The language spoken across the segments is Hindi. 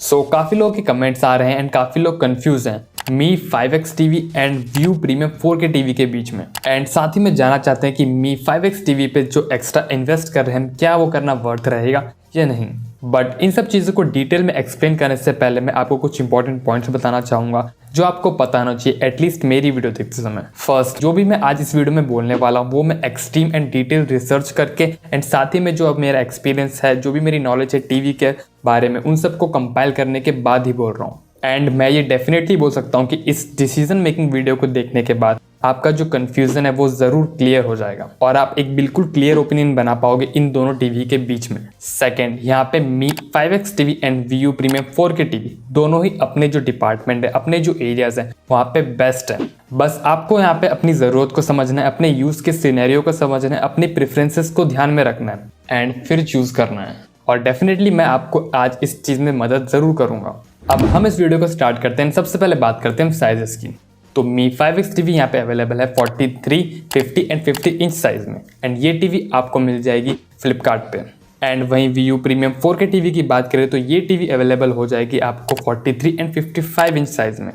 काफ़ी लोगों के कमेंट्स आ रहे हैं एंड काफ़ी लोग कंफ्यूज हैं मी 5X TV and view premium 4K TV के बीच में। एंड साथ ही में जानना चाहते हैं कि मी 5X टीवी पे जो एक्स्ट्रा इन्वेस्ट कर रहे हैं क्या वो करना वर्थ रहेगा या नहीं। बट इन सब चीज़ों को डिटेल में एक्सप्लेन करने से पहले मैं आपको कुछ इंपॉर्टेंट पॉइंट्स बताना चाहूँगा जो आपको पता होना चाहिए एटलीस्ट मेरी वीडियो देखते समय। फर्स्ट, जो भी मैं आज इस वीडियो में बोलने वाला हूँ वो मैं एक्सट्रीम एंड डिटेल रिसर्च करके एंड साथ ही में जो अब मेरा एक्सपीरियंस है, जो भी मेरी नॉलेज है टीवी के बारे में, उन सबको कंपाइल करने के बाद ही बोल रहा हूँ। एंड मैं ये डेफिनेटली बोल सकता हूँ कि इस डिसीजन मेकिंग वीडियो को देखने के बाद आपका जो कंफ्यूजन है वो ज़रूर क्लियर हो जाएगा और आप एक बिल्कुल क्लियर ओपिनियन बना पाओगे इन दोनों टीवी के बीच में। सेकंड, यहाँ पे मी 5X TV and view premium 4K TV दोनों ही अपने जो डिपार्टमेंट है, अपने जो एरियाज हैं वहाँ पे बेस्ट है। बस आपको यहाँ पे अपनी ज़रूरत को समझना है, अपने यूज़ के सिनेरियो को समझना है, अपनी प्रेफरेंसेस को ध्यान में रखना है एंड फिर चूज़ करना है। और डेफिनेटली मैं आपको आज इस चीज़ में मदद ज़रूर करूँगा। अब हम इस वीडियो को स्टार्ट करते हैं। सबसे पहले बात करते हैं साइजेस की। तो मी 5X टीवी यहाँ पे अवेलेबल है 43, 50 एंड 50 इंच साइज में एंड ये टीवी आपको मिल जाएगी फ्लिपकार्ट पे। एंड वहीं व्यू प्रीमियम 4K टीवी की बात करें तो ये टीवी अवेलेबल हो जाएगी आपको 43 एंड 55 इंच साइज में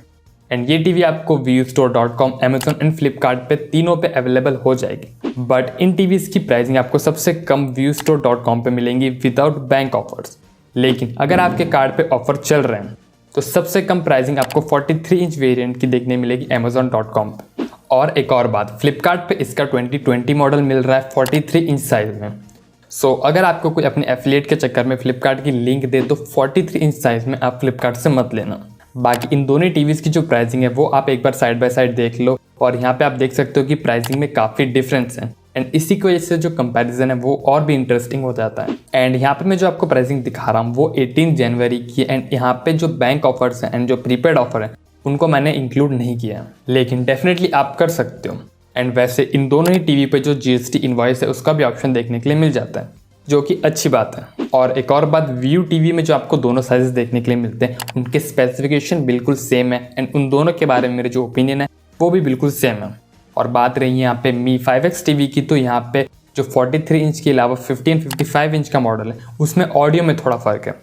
एंड ये टीवी आपको viewstore.com, Amazon एंड फ्लिपकार्ट पे तीनों पे अवेलेबल हो जाएगी। बट इन टीवीज की प्राइसिंग आपको सबसे कम viewstore.com पे मिलेंगी विदाउट बैंक ऑफर्स। लेकिन अगर आपके कार्ड पे ऑफर चल रहे हैं तो सबसे कम प्राइसिंग आपको 43 इंच वेरिएंट की देखने मिलेगी Amazon.com पे। और एक और बात, फ्लिपकार्ट पे इसका 2020 मॉडल मिल रहा है 43 इंच साइज में। अगर आपको कोई अपने एफिलिएट के चक्कर में फ्लिपकार्ट की लिंक दे तो 43 इंच साइज में आप फ्लिपकार्ट से मत लेना। बाकी इन दोनों टीवीज़ की जो प्राइसिंग है वो आप एक बार साइड बाय साइड देख लो और यहाँ पे आप देख सकते हो कि प्राइसिंग में काफ़ी डिफरेंस है एंड इसी की वजह से जो कंपैरिजन है वो और भी इंटरेस्टिंग हो जाता है। एंड यहाँ पे मैं जो आपको प्राइसिंग दिखा रहा हूँ वो 18 जनवरी की एंड यहाँ पे जो बैंक ऑफर्स हैं एंड जो प्रीपेड ऑफर है उनको मैंने इंक्लूड नहीं किया है, लेकिन डेफिनेटली आप कर सकते हो। एंड वैसे इन दोनों ही टीवी पे जो GST इनवॉइस है उसका भी ऑप्शन देखने के लिए मिल जाता है, जो कि अच्छी बात है। और एक और बात, व्यू टीवी में जो आपको दोनों साइजेस देखने के लिए मिलते हैं उनके स्पेसिफिकेशन बिल्कुल सेम है एंड उन दोनों के बारे में मेरे जो ओपिनियन है वो भी बिल्कुल सेम है। और बात रही यहाँ पे मी 5X टीवी की, तो यहाँ पे जो 43 इंच के अलावा 50 एंड 55 इंच का मॉडल है उसमें ऑडियो में थोड़ा फ़र्क है।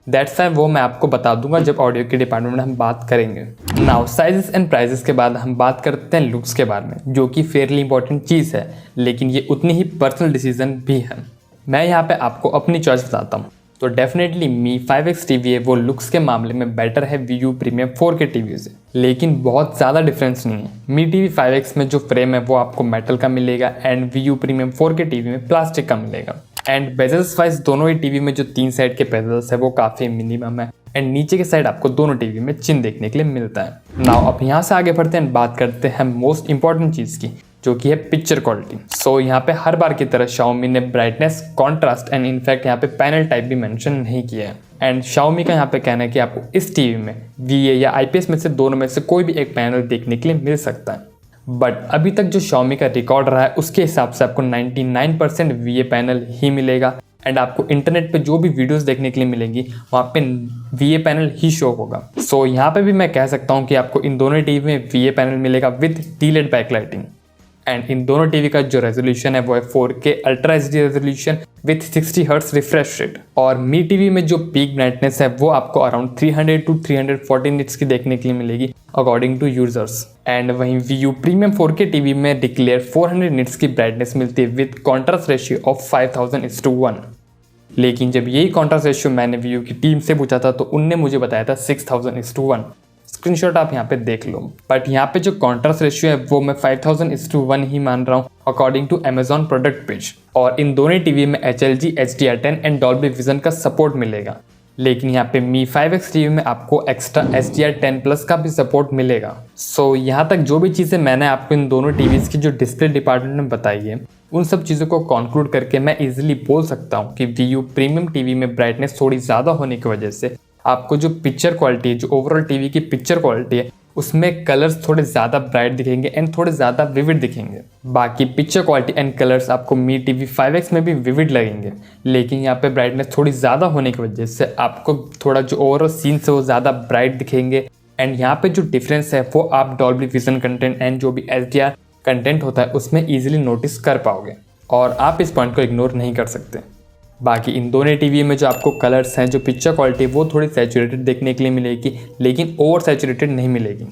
दैट्स वाई वो मैं आपको बता दूंगा जब ऑडियो के डिपार्टमेंट में हम बात करेंगे। नाउ साइजेस एंड प्राइजेस के बाद हम बात करते हैं लुक्स के बारे में, जो कि फेयरली इंपॉर्टेंट चीज़ है, लेकिन ये उतनी ही पर्सनल डिसीजन भी है। मैं यहाँ पे आपको अपनी चॉइस बताता हूँ। तो डेफिनेटली मी 5X टीवी है वो लुक्स के मामले में बेटर है व्यू प्रीमियम 4K टीवी से, लेकिन बहुत ज़्यादा डिफरेंस नहीं है। मी टीवी 5X में जो फ्रेम है वो आपको मेटल का मिलेगा and view premium 4K TV में प्लास्टिक का मिलेगा। एंड बेजल्स वाइज दोनों ही टीवी में जो 3 साइड के बेजल्स है वो काफ़ी मिनिमम है एंड नीचे के साइड आपको दोनों टीवी में चिन्ह देखने के लिए मिलता है। नाउ अब यहाँ से आगे बढ़ते हैं, बात करते हैं मोस्ट इंपॉर्टेंट चीज़ की, जो कि है पिक्चर क्वालिटी। यहाँ पे हर बार की तरह Xiaomi ने ब्राइटनेस, कॉन्ट्रास्ट एंड इनफैक्ट यहाँ पे पैनल टाइप भी मेंशन नहीं किया है। एंड Xiaomi का यहाँ पे कहना है कि आपको इस टीवी में VA या IPS में से दोनों में से कोई भी एक पैनल देखने के लिए मिल सकता है। बट अभी तक जो Xiaomi का रिकॉर्ड रहा है उसके हिसाब से आपको 99% VA पैनल ही मिलेगा एंड आपको इंटरनेट पे जो भी वीडियोस देखने के लिए मिलेंगी वहाँ पे VA पैनल ही शो होगा। यहाँ पे भी मैं कह सकता हूँ कि आपको इन दोनों टीवी में VA पैनल मिलेगा विद टीलेड बैकलाइटिंग। एंड इन दोनों टीवी का जो रेजोल्यूशन है वो है 4K ultra HD resolution with 60 hertz refresh rate. और मी टीवी में जो पीक ब्राइटनेस है वो आपको अराउंड 300 to 340 निट्स की देखने के लिए मिलेगी अकॉर्डिंग टू यूजर्स। एंड वहीं व्यू प्रीमियम 4K टीवी में डिक्लेयर 400 निट्स की ब्राइटनेस मिलती है विद कॉन्ट्रास्ट रेशियो ऑफ 5000:1। लेकिन जब यही कॉन्ट्रास्ट रेशियो मैंने व्यू की टीम से पूछा था तो उनने मुझे बताया था 6000:1। स्क्रीनशॉट आप यहाँ पे देख लो। बट यहाँ पे जो कॉन्ट्रास्ट रेशियो है वो मैं 5000:1 ही मान रहा हूँ according to Amazon product page. और इन दोनों टीवी में HLG, HDR10 and Dolby Vision का सपोर्ट मिलेगा, लेकिन यहाँ पे मी 5X टीवी में आपको एक्स्ट्रा HDR10+ का भी सपोर्ट मिलेगा। यहाँ तक जो भी चीज़ें मैंने आपको इन दोनों टीवीज़ की जो डिस्प्ले डिपार्टमेंट में बताई है उन सब चीज़ों को कंक्लूड करके मैं इजीली बोल सकता हूँ कि व्यू प्रीमियम टीवी में ब्राइटनेस थोड़ी ज़्यादा होने की वजह से आपको जो पिक्चर क्वालिटी है, जो ओवरऑल टीवी की पिक्चर क्वालिटी है, उसमें कलर्स थोड़े ज़्यादा ब्राइट दिखेंगे एंड थोड़े ज़्यादा विविड दिखेंगे। बाकी पिक्चर क्वालिटी एंड कलर्स आपको मी टीवी 5X में भी विविड लगेंगे, लेकिन यहाँ पे ब्राइटनेस थोड़ी ज़्यादा होने की वजह से आपको थोड़ा जो ओवरऑल सीन्स है वो ज़्यादा ब्राइट दिखेंगे। एंड यहाँ पे जो डिफरेंस है वो आप डॉल्बी विजन कंटेंट एंड जो भी HDR कंटेंट होता है उसमें ईजिली नोटिस कर पाओगे और आप इस पॉइंट को इग्नोर नहीं कर सकते। बाकी इन दोनों टीवी में जो आपको कलर्स हैं, जो पिक्चर क्वालिटी है वो थोड़ी सैचुरेटेड देखने के लिए मिलेगी, लेकिन ओवर सैचुरेटेड नहीं मिलेगी।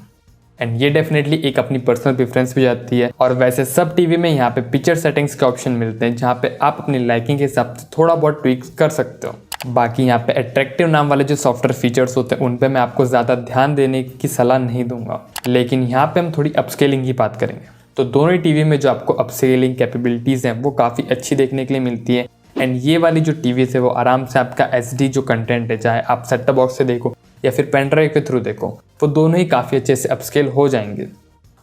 एंड ये डेफिनेटली एक अपनी पर्सनल प्रेफरेंस भी जाती है। और वैसे सब टीवी में यहाँ पे पिक्चर सेटिंग्स के ऑप्शन मिलते हैं, जहाँ पे आप अपनी लाइकिंग के हिसाब से थोड़ा बहुत ट्विक्स कर सकते हो। बाकी यहाँ पे अट्रैक्टिव नाम वाले जो सॉफ्टवेयर फीचर्स होते हैं उन पे मैं आपको ज़्यादा ध्यान देने की सलाह नहीं दूंगा, लेकिन यहाँ पे हम थोड़ी अपस्केलिंग की बात करेंगे। तो दोनों ही टीवी में जो आपको अपस्केलिंग कैपेबिलिटीज़ हैं वो काफ़ी अच्छी देखने के लिए मिलती है। एंड ये वाली जो टीवी है वो आराम से आपका HD जो कंटेंट है, चाहे आप सेट टॉप बॉक्स से देखो या फिर पेन ड्राइव के थ्रू देखो, वो दोनों ही काफ़ी अच्छे से अपस्केल हो जाएंगे।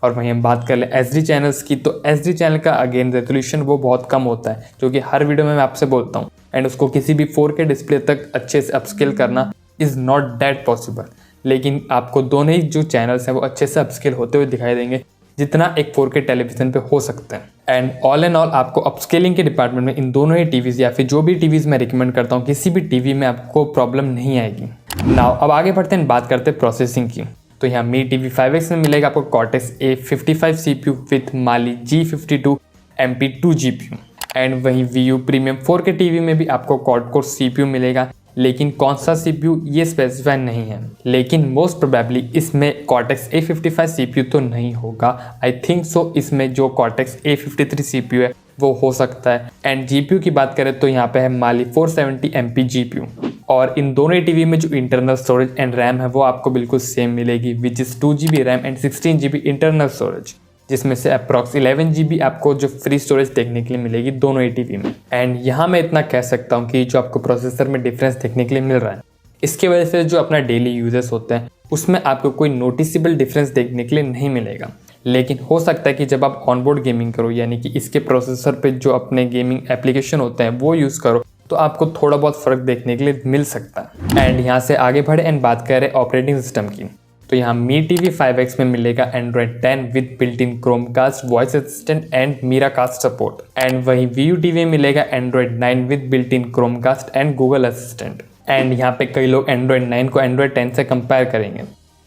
और वहीं हम बात कर लें HD चैनल्स की, तो HD चैनल का अगेन रेजोल्यूशन वो बहुत कम होता है, जो कि हर वीडियो में मैं आपसे बोलता हूँ। एंड उसको किसी भी 4K डिस्प्ले तक अच्छे से अपस्केल करना इज़ नॉट दैट पॉसिबल, लेकिन आपको दोनों ही जो चैनल्स हैं वो अच्छे से अपस्केल होते हुए दिखाई देंगे, जितना एक 4K टेलीविज़न पे हो सकता है। एंड ऑल एंड ऑल आपको अपस्केलिंग के डिपार्टमेंट में इन दोनों ही टीवीज़ या फिर जो भी टीवीज़ मैं रिकमेंड करता हूँ, किसी भी टीवी में आपको प्रॉब्लम नहीं आएगी। नाउ अब आगे बढ़ते हैं, बात करते हैं प्रोसेसिंग की। तो यहाँ मी TV 5X में मिलेगा आपको Cortex A55 CPU with Mali G52 MP2 GPU। And वहीं VU प्रीमियम 4K टीवी में भी आपको क्वाड कोर CPU मिलेगा, लेकिन कौन सा CPU ये स्पेसिफाई नहीं है, लेकिन मोस्ट प्रोबेबली इसमें Cortex A55 CPU तो नहीं होगा। आई थिंक सो इसमें जो Cortex A53 CPU है वो हो सकता है। एंड GPU की बात करें तो यहाँ पे है Mali 470 MP GPU। और इन दोनों टीवी में जो इंटरनल स्टोरेज एंड रैम है वो आपको बिल्कुल सेम मिलेगी, which is 2GB RAM and 16GB internal storage, जिसमें से अप्रॉक्स 11GB आपको जो फ्री स्टोरेज देखने के लिए मिलेगी दोनों ही टीवी में। एंड यहाँ मैं इतना कह सकता हूँ कि जो आपको प्रोसेसर में डिफरेंस देखने के लिए मिल रहा है, इसकी वजह से जो अपना डेली यूजेस होते हैं उसमें आपको कोई नोटिसेबल डिफरेंस देखने के लिए नहीं मिलेगा। लेकिन हो सकता है कि जब आप ऑनबोर्ड गेमिंग करो, यानी कि इसके प्रोसेसर पे जो अपने गेमिंग एप्लीकेशन होते हैं वो यूज़ करो, तो आपको थोड़ा बहुत फ़र्क देखने के लिए मिल सकता है। एंड यहाँ से आगे बढ़े एंड बात करें ऑपरेटिंग सिस्टम की, तो यहाँ मी TV 5X में मिलेगा Android 10 with built in Chromecast, voice assistant and Miracast support. And वहीं VU TV में मिलेगा Android 9 with built in Chromecast and Google assistant. And यहाँ पे कई लोग Android 9 को Android 10 से कंपेयर करेंगे,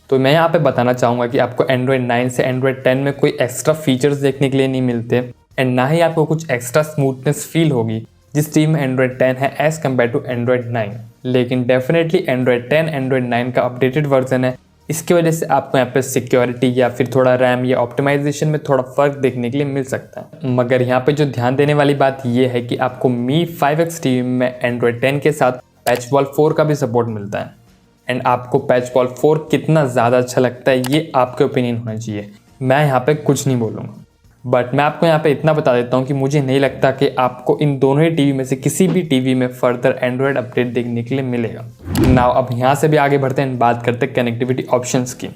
तो मैं यहाँ पे बताना चाहूँगा कि आपको Android 9 से Android 10 में कोई एक्स्ट्रा फीचर्स देखने के लिए नहीं मिलते, एंड ना ही आपको कुछ एक्स्ट्रा स्मूथनेस फील होगी जिस टीम में Android 10 है एज़ कम्पेयर टू Android 9। लेकिन डेफिनेटली Android 10 Android 9 का अपडेटेड वर्जन है, इसकी वजह से आपको यहाँ पे सिक्योरिटी या फिर थोड़ा रैम या ऑप्टिमाइजेशन में थोड़ा फ़र्क देखने के लिए मिल सकता है। मगर यहाँ पे जो ध्यान देने वाली बात ये है कि आपको मी 5X टीवी में Android 10 के साथ पैचवॉल 4 का भी सपोर्ट मिलता है। एंड आपको पैचवॉल 4 कितना ज़्यादा अच्छा लगता है ये आपके ओपिनियन होना चाहिए, मैं यहाँ पे कुछ नहीं बोलूँगा। बट मैं आपको यहाँ पे इतना बता देता हूँ कि मुझे नहीं लगता कि आपको इन दोनों ही टीवी में से किसी भी टीवी में फर्दर एंड्रॉयड अपडेट देखने के लिए मिलेगा। नाउ अब यहाँ से भी आगे बढ़ते हैं, बात करते हैं कनेक्टिविटी ऑप्शंस की।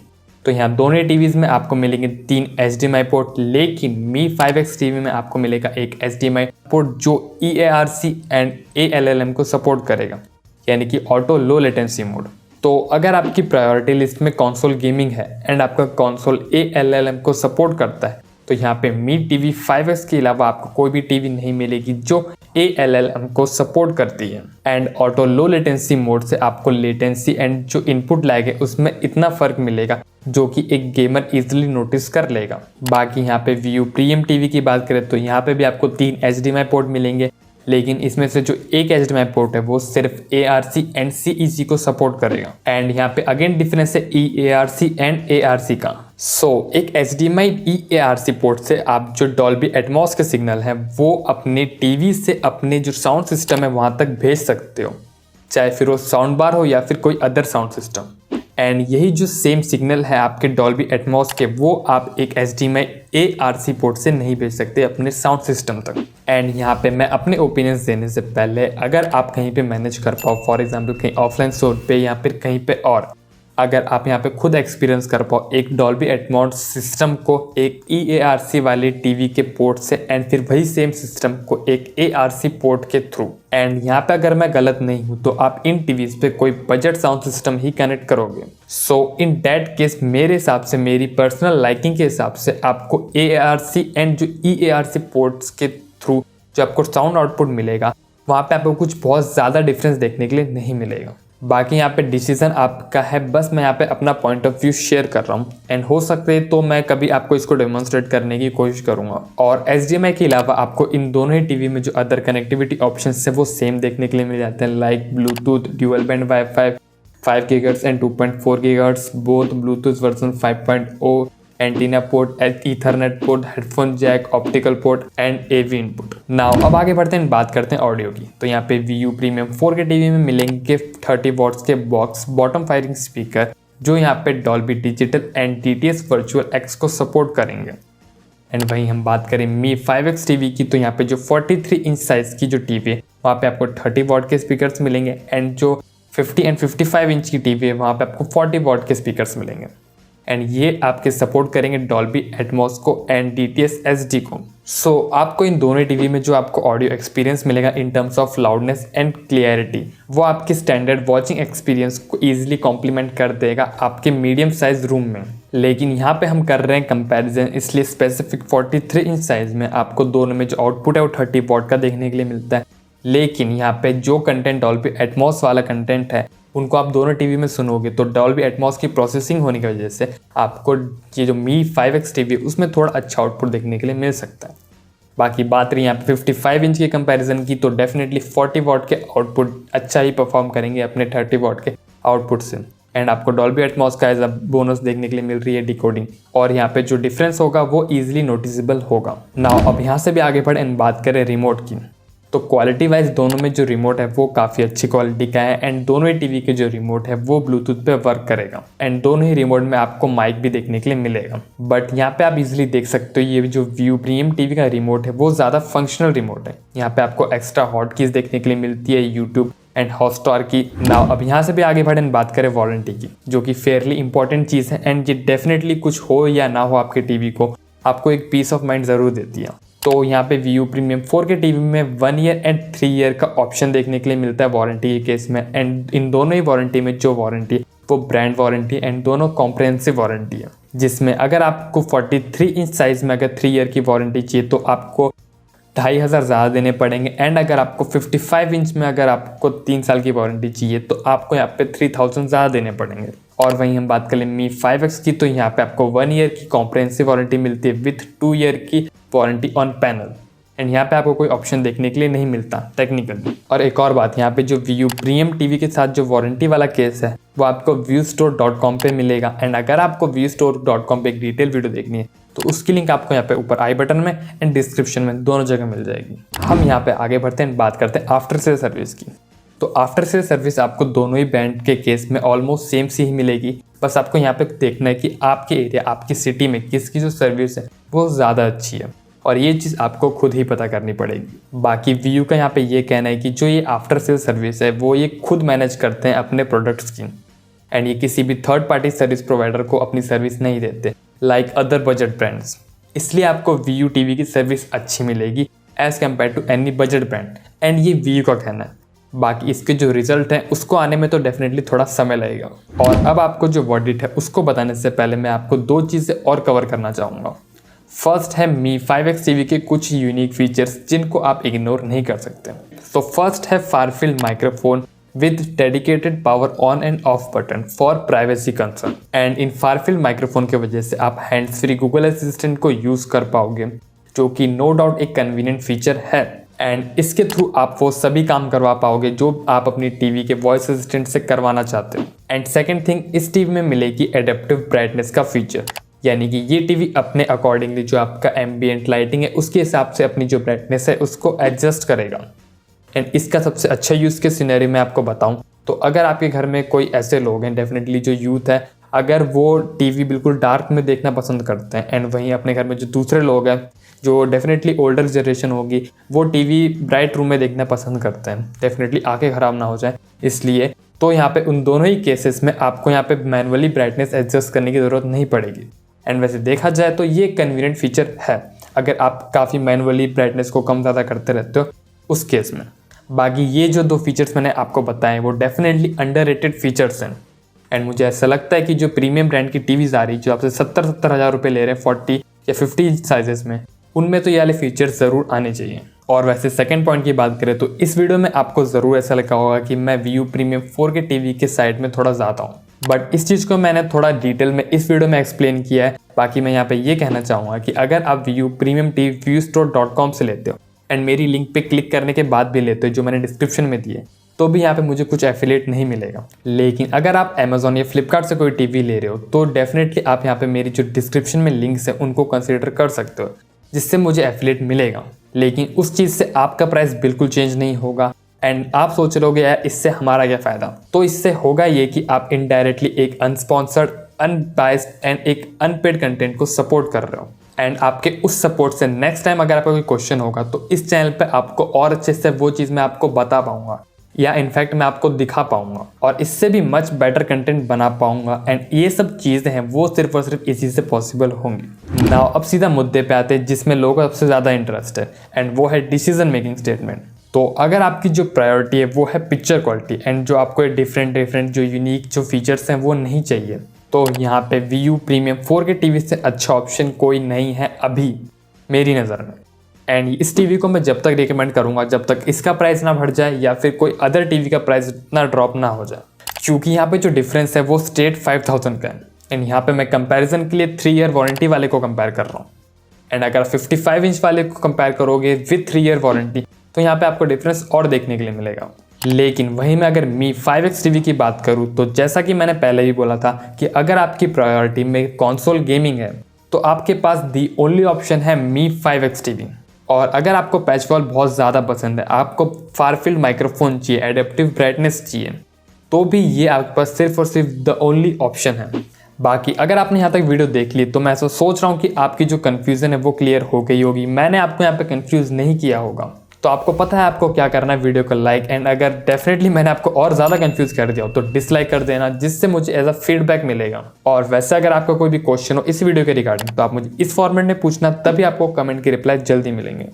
तो यहाँ दोनों ही टीवीज़ में आपको मिलेंगे 3 HDMI पोर्ट, लेकिन मी 5X टीवी में आपको मिलेगा एक HDMI पोर्ट जो EARC एंड ALLM को सपोर्ट करेगा, यानी कि ऑटो लो लेटेंसी मोड। तो अगर आपकी प्रायोरिटी लिस्ट में कंसोल गेमिंग है एंड आपका कंसोल ALLM को सपोर्ट करता है, तो यहाँ पे मी TV 5X के अलावा आपको कोई भी टीवी नहीं मिलेगी जो ALLM को सपोर्ट करती है। And auto low latency mode से आपको लेटेंसी एंड जो इनपुट लैग है उसमें इतना फ़र्क मिलेगा जो कि एक गेमर इजीली नोटिस कर लेगा। बाकी यहाँ पे VU प्रीमियम टीवी की बात करें तो यहाँ पे भी आपको 3 HDMI पोर्ट मिलेंगे, लेकिन इसमें से जो एक HDMI पोर्ट है वो सिर्फ ARC एंड CEC को सपोर्ट करेगा। एंड यहाँ पे अगेन डिफरेंस है EARC एंड ARC का। एक HDMI EARC पोर्ट से आप जो डॉल्बी एटमॉस के सिग्नल हैं वो अपने टीवी से अपने जो साउंड सिस्टम है वहाँ तक भेज सकते हो, चाहे फिर वो साउंड बार हो या फिर कोई अदर साउंड सिस्टम। एंड यही जो सेम सिग्नल है आपके डॉल्बी एटमॉस के, वो आप एक HDMI ARC पोर्ट से नहीं भेज सकते अपने साउंड सिस्टम तक। एंड यहाँ पे मैं अपने ओपिनियंस देने से पहले, अगर आप कहीं पे मैनेज कर पाओ, फॉर एग्जांपल कहीं ऑफलाइन स्टोर पे या फिर कहीं पे, और अगर आप यहाँ पे खुद एक्सपीरियंस कर पाओ एक डॉल्बी एटमॉस सिस्टम को एक EARC वाले टीवी के पोर्ट से एंड फिर वही सेम सिस्टम को एक ARC पोर्ट के थ्रू, एंड यहाँ पे अगर मैं गलत नहीं हूँ तो आप इन टीवीज पे कोई बजट साउंड सिस्टम ही कनेक्ट करोगे। इन दैट केस मेरे हिसाब से, मेरी पर्सनल लाइकिंग के हिसाब से, आपको ARC एंड जो EARC पोर्ट्स के थ्रू जो आपको साउंड आउटपुट मिलेगा वहाँ पे आपको कुछ बहुत ज़्यादा डिफरेंस देखने के लिए नहीं मिलेगा। बाकी यहाँ पे डिसीजन आपका है, बस मैं यहाँ पे अपना पॉइंट ऑफ व्यू शेयर कर रहा हूँ एंड हो सकते तो मैं कभी आपको इसको डेमोन्स्ट्रेट करने की कोशिश करूँगा। और HDMI के अलावा आपको इन दोनों ही टीवी में जो अदर कनेक्टिविटी ऑप्शन है वो सेम देखने के लिए मिल जाते हैं, like Bluetooth, dual band wifi, 5 GHz and 2.4 GHz, both Bluetooth version 5.0, antenna port, Ethernet port, headphone jack, optical port and AV input. Now अब आगे बढ़ते हैं, बात करते हैं ऑडियो की। तो यहाँ पे VU प्रीमियम 4K टीवी में मिलेंगे 30 वॉट्स के बॉक्स बॉटम फायरिंग स्पीकर, जो यहाँ पे Dolby digital and DTS virtual X को सपोर्ट करेंगे। एंड वहीं हम बात करें Mi 5X टीवी की, तो यहाँ पे जो 43 इंच साइज की जो टीवी है वहाँ पे आपको 30 वॉट के स्पीकर्स मिलेंगे एंड जो 50 एंड 55 इंच की टीवी है वहाँ पे आपको 40 वॉट के स्पीकर्स मिलेंगे एंड ये आपके सपोर्ट करेंगे डॉल्बी एटमॉस को एंड DTS SD को। सो आपको इन दोनों टीवी में जो आपको ऑडियो एक्सपीरियंस मिलेगा in terms of loudness and clarity, वो आपके स्टैंडर्ड वॉचिंग एक्सपीरियंस को ईजिली कॉम्प्लीमेंट कर देगा आपके मीडियम साइज रूम में। लेकिन यहाँ पे हम कर रहे हैं कंपैरिजन, इसलिए स्पेसिफिक 43 इंच साइज में आपको दोनों में जो आउटपुट है वो 30 वॉट का देखने के लिए मिलता है। लेकिन यहाँ पे जो कंटेंट डॉल्बी एटमॉस वाला कंटेंट है उनको आप दोनों टीवी में सुनोगे तो डॉल्बी एटमॉस की प्रोसेसिंग होने की वजह से आपको ये जो Mi 5X टीवी है उसमें थोड़ा अच्छा आउटपुट देखने के लिए मिल सकता है। बाकी बात रही यहाँ पे 55 इंच के कंपैरिजन की, तो डेफिनेटली 40 वॉट के आउटपुट अच्छा ही परफॉर्म करेंगे अपने 30 वॉट के आउटपुट से एंड आपको डॉल्बी एटमॉस का एज अ बोनस देखने के लिए मिल रही है डिकोडिंग, और यहाँ पे जो डिफरेंस होगा वो ईजिली नोटिसेबल होगा। नाउ अब यहाँ से भी आगे बढ़े एंड बात करें रिमोट की, तो क्वालिटी वाइज दोनों में जो रिमोट है वो काफ़ी अच्छी क्वालिटी का है एंड दोनों ही टीवी के जो रिमोट है वो ब्लूटूथ पे वर्क करेगा एंड दोनों ही रिमोट में आपको माइक भी देखने के लिए मिलेगा। बट यहाँ पे आप इजीली देख सकते हो ये जो व्यू प्रीमियम टीवी का रिमोट है वो ज़्यादा फंक्शनल रिमोट है। यहाँ पे आपको एक्स्ट्रा हॉट कीज देखने के लिए मिलती है, यूट्यूब एंड हॉटस्टार की। नाउ अब यहाँ से भी आगे बढ़े बात करें वारंटी की, जो कि फेयरली इंपॉर्टेंट चीज़ है एंड ये डेफिनेटली कुछ हो या ना हो आपके टीवी को आपको एक पीस ऑफ माइंड ज़रूर देती है। तो यहाँ पे VU प्रीमियम 4K टीवी में 1 ईयर एंड 3 ईयर का ऑप्शन देखने के लिए मिलता है वारंटी के केस में एंड इन दोनों ही वारंटी में जो वारंटी है वो ब्रांड वारंटी एंड दोनों कॉम्प्रहेंसिव वारंटी है, जिसमें अगर आपको 43 इंच साइज में अगर 3 ईयर की वारंटी चाहिए तो आपको 2,500 ज़्यादा देने पड़ेंगे एंड अगर आपको 55 इंच में अगर आपको 3 साल की वारंटी चाहिए तो आपको यहाँ पे 3,000 ज़्यादा देने पड़ेंगे। और वहीं हम बात करें Mi 5X की, तो यहाँ पे आपको 1 ईयर की कॉम्प्रहेंसिव वारंटी मिलती है विथ 2 ईयर की वारंटी ऑन पैनल एंड यहाँ पे आपको कोई ऑप्शन देखने के लिए नहीं मिलता टेक्निकली। और एक और बात, यहाँ पे जो VU प्रीमियम टीवी के साथ जो वारंटी वाला केस है वो आपको viewstore.com पे मिलेगा एंड अगर आपको viewstore.com पे एक डिटेल वीडियो देखनी है तो उसकी लिंक आपको यहाँ पे ऊपर आई बटन में एंड डिस्क्रिप्शन में दोनों जगह मिल जाएगी। हम यहाँ पे आगे बढ़ते हैं, बात करते हैं आफ्टर सेल सर्विस की। तो आफ्टर सेल सर्विस आपको दोनों ही ब्रांड के केस में ऑलमोस्ट सेम सी ही मिलेगी, बस आपको यहाँ पे देखना है कि आपके एरिया आपकी सिटी में किसकी जो सर्विस है वो ज़्यादा अच्छी है और ये चीज़ आपको खुद ही पता करनी पड़ेगी। बाकी VU का यहाँ पे ये कहना है कि जो ये आफ्टर सेल सर्विस है वो ये खुद मैनेज करते हैं अपने प्रोडक्ट्स की एंड ये किसी भी थर्ड पार्टी सर्विस प्रोवाइडर को अपनी सर्विस नहीं देते लाइक अदर बजट ब्रांड्स, इसलिए आपको VU टीवी की सर्विस अच्छी मिलेगी as compare to any budget brand and ये VU का कहना है। बाकी इसके जो रिजल्ट है उसको आने में तो डेफिनेटली थोड़ा समय लगेगा। और अब आपको जो वर्डिक्ट है उसको बताने से पहले मैं आपको 2 चीज़ें और कवर करना चाहूँगा। फर्स्ट है Mi 5X टीवी के कुछ यूनिक फीचर्स जिनको आप इग्नोर नहीं कर सकते। तो फर्स्ट है far field microphone with dedicated power on end off button for privacy concern and in far field microphone की वजह से आप हैंड्स फ्री गूगल असिस्टेंट को यूज़ कर पाओगे, जो कि नो डाउट एक कन्वीनियंट फीचर है एंड इसके थ्रू आप वो सभी काम करवा पाओगे जो आप अपनी टीवी के वॉइस असिस्टेंट से करवाना चाहते हो। एंड सेकंड थिंग, इस टीवी में मिलेगी एडेप्टिव ब्राइटनेस का फीचर, यानी कि ये टीवी अपने अकॉर्डिंगली जो आपका एम्बियंट लाइटिंग है उसके हिसाब से अपनी जो ब्राइटनेस है उसको एडजस्ट करेगा। एंड इसका सबसे अच्छा यूज़ के सिनेरियो में आपको बताऊं तो अगर आपके घर में कोई ऐसे लोग हैं, डेफिनेटली जो यूथ है, अगर वो टीवी बिल्कुल डार्क में देखना पसंद करते हैं एंड वहीं अपने घर में जो दूसरे लोग हैं जो डेफिनेटली ओल्डर जनरेशन होगी वो टीवी ब्राइट रूम में देखना पसंद करते हैं, डेफिनेटली आंखें ख़राब ना हो जाए इसलिए, तो यहाँ पे उन दोनों ही केसेस में आपको यहाँ पे मैनुअली ब्राइटनेस एडजस्ट करने की ज़रूरत नहीं पड़ेगी। एंड वैसे देखा जाए तो ये कन्वीनियंट फीचर है अगर आप काफ़ी मैनुअली ब्राइटनेस को कम ज़्यादा करते रहते हो उस केस में। बाकी ये जो 2 फीचर्स मैंने आपको बताए वो डेफिनेटली अंडररेटेड फीचर्स हैं एंड मुझे ऐसा लगता है कि जो प्रीमियम ब्रांड की टीवीज़ आ रही जो आपसे 70,000 रुपये ले रहे हैं 40 या 50 इंच साइजेस में, उनमें तो ये वाले फीचर्स ज़रूर आने चाहिए। और वैसे सेकंड पॉइंट की बात करें तो इस वीडियो में आपको ज़रूर ऐसा लगा होगा कि मैं व्यू प्रीमियम 4K टीवी के साइड में थोड़ा ज़्यादा हूँ, बट इस चीज़ को मैंने थोड़ा डिटेल में इस वीडियो में एक्सप्लेन किया है। बाकी मैं यहाँ पे ये कहना चाहूँगा कि अगर आप व्यू प्रीमियम टीवी viewstore.com से लेते हो एंड मेरी लिंक पे क्लिक करने के बाद भी लेते हो जो मैंने डिस्क्रिप्शन में दिए, तो भी यहाँ पे मुझे कुछ एफिलिएट नहीं मिलेगा। लेकिन अगर आप अमेजोन या फ्लिपकार्ट से कोई टीवी ले रहे हो तो डेफिनेटली आप यहाँ पे मेरी जो डिस्क्रिप्शन में लिंक्स है उनको कंसिडर कर सकते हो, जिससे मुझे एफिलिएट मिलेगा। लेकिन उस चीज़ से आपका प्राइस बिल्कुल चेंज नहीं होगा एंड आप सोच रहोगे यार इससे हमारा क्या फ़ायदा। तो इससे होगा ये कि आप इनडायरेक्टली एक अनस्पॉन्सर्ड, अनबाइस्ड एंड एक अनपेड कंटेंट को सपोर्ट कर रहे हो। एंड आपके उस सपोर्ट से नेक्स्ट टाइम अगर आपका कोई क्वेश्चन होगा तो इस चैनल पे आपको और अच्छे से वो चीज़ मैं आपको बता पाऊंगा, या इनफैक्ट मैं आपको दिखा पाऊंगा और इससे भी मच बेटर कंटेंट बना पाऊंगा। एंड ये सब चीज़ें हैं वो सिर्फ और सिर्फ इसी से पॉसिबल होंगी। नाउ अब सीधा मुद्दे पे आते हैं जिसमें लोगों को सबसे ज़्यादा इंटरेस्ट है, एंड वो है डिसीजन मेकिंग स्टेटमेंट। तो अगर आपकी जो प्रायोरिटी है वो है पिक्चर क्वालिटी एंड जो आपको डिफरेंट जो यूनिक जो फीचर्स हैं वो नहीं चाहिए, तो यहाँ पे व्यू प्रीमियम 4K टीवी से अच्छा ऑप्शन कोई नहीं है अभी मेरी नज़र में। एंड इस टीवी को मैं जब तक रिकमेंड करूँगा जब तक इसका प्राइस ना बढ़ जाए या फिर कोई अदर टीवी का प्राइस इतना ड्रॉप ना हो जाए, क्योंकि यहाँ पे जो डिफरेंस है वो स्ट्रेट 5000 का है। एंड यहाँ पे मैं कंपैरिजन के लिए 3 ईयर वारंटी वाले को कंपेयर कर रहा हूँ, एंड अगर 55 इंच वाले को कंपेयर करोगे विथ 3 ईयर वारंटी तो यहाँ पे आपको डिफरेंस और देखने के लिए मिलेगा। लेकिन वहीं मैं अगर मी 5X टीवी की बात करूँ तो जैसा कि मैंने पहले भी बोला था कि अगर आपकी प्रायोरिटी में कंसोल गेमिंग है तो आपके पास दी ओनली ऑप्शन है मी 5X टीवी। और अगर आपको पैच वॉल बहुत ज़्यादा पसंद है, आपको फार फील्ड माइक्रोफोन चाहिए, एडेप्टिव ब्राइटनेस चाहिए, तो भी ये आपके पास सिर्फ और सिर्फ द ओनली ऑप्शन है। बाकी अगर आपने यहाँ तक वीडियो देख ली तो मैं ऐसा सोच रहा हूँ कि आपकी जो कन्फ्यूज़न है वो क्लियर हो गई होगी। मैंने आपको यहाँ पे कन्फ्यूज़ नहीं किया होगा, तो आपको पता है आपको क्या करना है। वीडियो को लाइक, एंड अगर डेफिनेटली मैंने आपको और ज़्यादा कंफ्यूज कर दिया हो तो डिसलाइक कर देना, जिससे मुझे एज अ फीडबैक मिलेगा। और वैसे अगर आपका कोई भी क्वेश्चन हो इस वीडियो के रिगार्डिंग तो आप मुझे इस फॉर्मेट में पूछना, तभी आपको कमेंट की रिप्लाई जल्दी मिलेंगे।